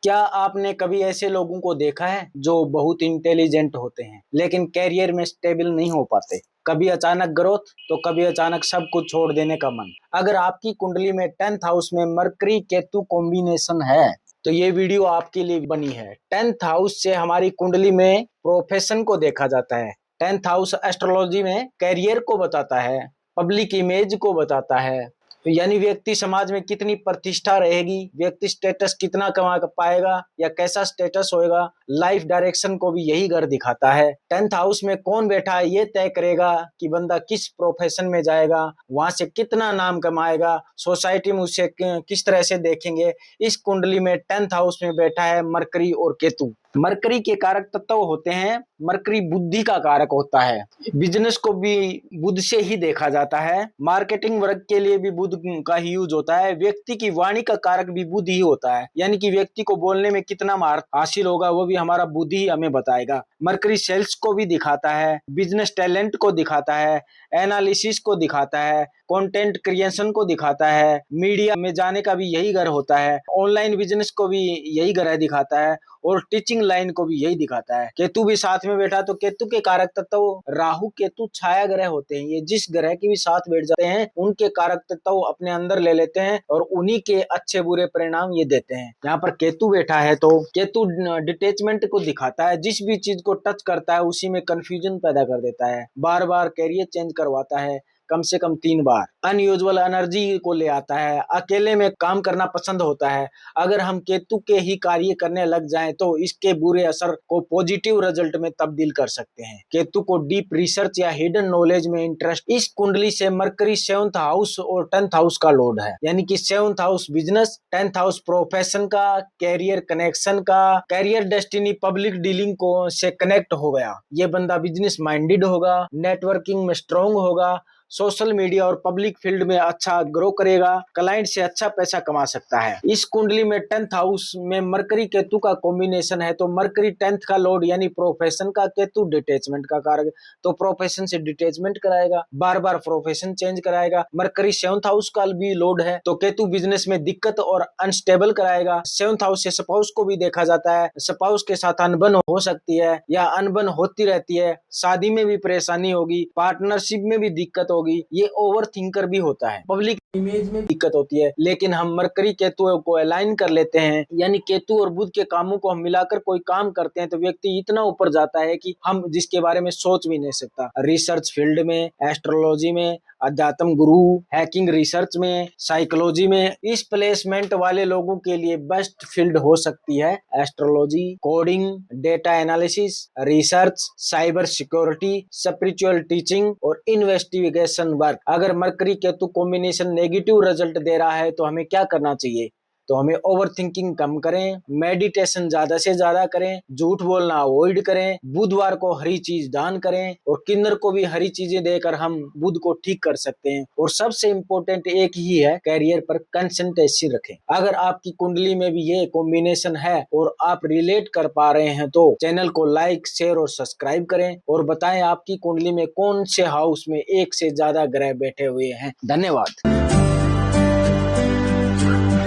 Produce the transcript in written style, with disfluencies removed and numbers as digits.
क्या आपने कभी ऐसे लोगों को देखा है जो बहुत इंटेलिजेंट होते हैं लेकिन कैरियर में स्टेबल नहीं हो पाते? कभी अचानक ग्रोथ तो कभी अचानक सब कुछ छोड़ देने का मन। अगर आपकी कुंडली में 10th हाउस में मरकरी केतु कॉम्बिनेशन है तो ये वीडियो आपके लिए बनी है। 10th हाउस से हमारी कुंडली में प्रोफेशन को देखा जाता है। 10th हाउस एस्ट्रोलॉजी में कैरियर को बताता है, पब्लिक इमेज को बताता है, यानी व्यक्ति समाज में कितनी प्रतिष्ठा रहेगी, व्यक्ति स्टेटस कितना कमा पाएगा या कैसा स्टेटस होएगा। लाइफ डायरेक्शन को भी यही घर दिखाता है। 10th हाउस में कौन बैठा है ये तय करेगा कि बंदा किस प्रोफेशन में जाएगा, वहां से कितना नाम कमाएगा, सोसाइटी में उसे किस तरह से देखेंगे। इस कुंडली में 10th हाउस में बैठा है मरकरी और केतु। मरकरी के कारक तत्व होते हैं, मरकरी बुद्धि का कारक होता है, बिजनेस को भी बुध से ही देखा जाता है, मार्केटिंग वर्क के लिए भी बुध का ही यूज होता है, व्यक्ति की वाणी का कारक भी बुध ही होता है, यानी कि व्यक्ति को बोलने में कितना मार्क हासिल होगा वो भी हमारा बुध ही हमें बताएगा। मरकरी सेल्स को भी दिखाता है, बिजनेस टैलेंट को दिखाता है, एनालिसिस को दिखाता है, कंटेंट क्रिएशन को दिखाता है, मीडिया में जाने का भी यही घर होता है, ऑनलाइन बिजनेस को भी यही ग्रह दिखाता है और टीचिंग लाइन को भी यही दिखाता है। केतु भी साथ में बैठा तो केतु के कारक तत्व राहु केतु छाया ग्रह होते हैं। ये जिस ग्रह के भी साथ बैठ जाते हैं उनके कारक तत्व अपने अंदर ले लेते हैं और उन्हीं के अच्छे बुरे परिणाम ये देते हैं। यहाँ पर केतु बैठा है तो केतु डिटेचमेंट को दिखाता है, जिस भी चीज को टच करता है उसी में कंफ्यूजन पैदा कर देता है, बार बार कैरियर चेंज करवाता है, कम से कम 3 बार अनयूजुअल एनर्जी को ले आता है, अकेले में काम करना पसंद होता है। अगर हम केतु के ही कार्य करने लग जाएं तो इसके बुरे असर को पॉजिटिव रिजल्ट में तब्दील कर सकते हैं। केतु को डीप रिसर्च या हिडन नॉलेज में इंटरेस्ट। इस कुंडली से मरकरी 7th हाउस और 10th हाउस का लॉर्ड है, यानी कि 7th house business, 10th house profession का, कैरियर कनेक्शन का, कैरियर डेस्टिनी, पब्लिक डीलिंग को से कनेक्ट हो गया। ये बंदा बिजनेस माइंडेड होगा, नेटवर्किंग में स्ट्रांग होगा, सोशल मीडिया और पब्लिक फील्ड में अच्छा ग्रो करेगा, क्लाइंट से अच्छा पैसा कमा सकता है। इस कुंडली में 10th हाउस में मरकरी केतु का कॉम्बिनेशन है तो मरकरी 10th का लॉर्ड यानी प्रोफेशन का, केतु डिटेचमेंट का कारक, तो प्रोफेशन से डिटेचमेंट कराएगा, बार बार प्रोफेशन चेंज कराएगा। मरकरी 7th हाउस का भी लॉर्ड है तो केतु बिजनेस में दिक्कत और अनस्टेबल कराएगा। 7th हाउस से स्पाउस को भी देखा जाता है, स्पाउस के साथ अनबन हो सकती है या अनबन होती रहती है, शादी में भी परेशानी होगी, पार्टनरशिप में भी दिक्कत होगी, ये ओवर थिंकर भी होता है, पब्लिक इमेज में दिक्कत होती है। लेकिन हम मरकरी केतु को अलाइन कर लेते हैं, यानी केतु और बुध के कामों को हम मिलाकर कोई काम करते हैं तो व्यक्ति इतना ऊपर जाता है कि हम जिसके बारे में सोच भी नहीं सकता। रिसर्च फील्ड में, एस्ट्रोलॉजी में, अध्यात्म गुरु, हैकिंग रिसर्च में, साइकोलॉजी में, इस प्लेसमेंट वाले लोगों के लिए बेस्ट फील्ड हो सकती है astrology, coding, data analysis, research, cyber security, spiritual teaching और इन्वेस्टिगेशन वर्क। अगर mercury Ketu combination negative result दे रहा है तो हमें क्या करना चाहिए? तो हमें ओवर थिंकिंग कम करें, मेडिटेशन ज्यादा से ज्यादा करें, झूठ बोलना अवॉइड करें, बुधवार को हरी चीज दान करें और किन्नर को भी हरी चीजें देकर हम बुध को ठीक कर सकते हैं। और सबसे इम्पोर्टेंट एक ही है, कैरियर पर कंसंट्रेशन रखें। अगर आपकी कुंडली में भी ये कॉम्बिनेशन है और आप रिलेट कर पा रहे हैं तो चैनल को लाइक, शेयर और सब्सक्राइब करें और बताएं आपकी कुंडली में कौन से हाउस में एक से ज्यादा ग्रह बैठे हुए हैं। धन्यवाद।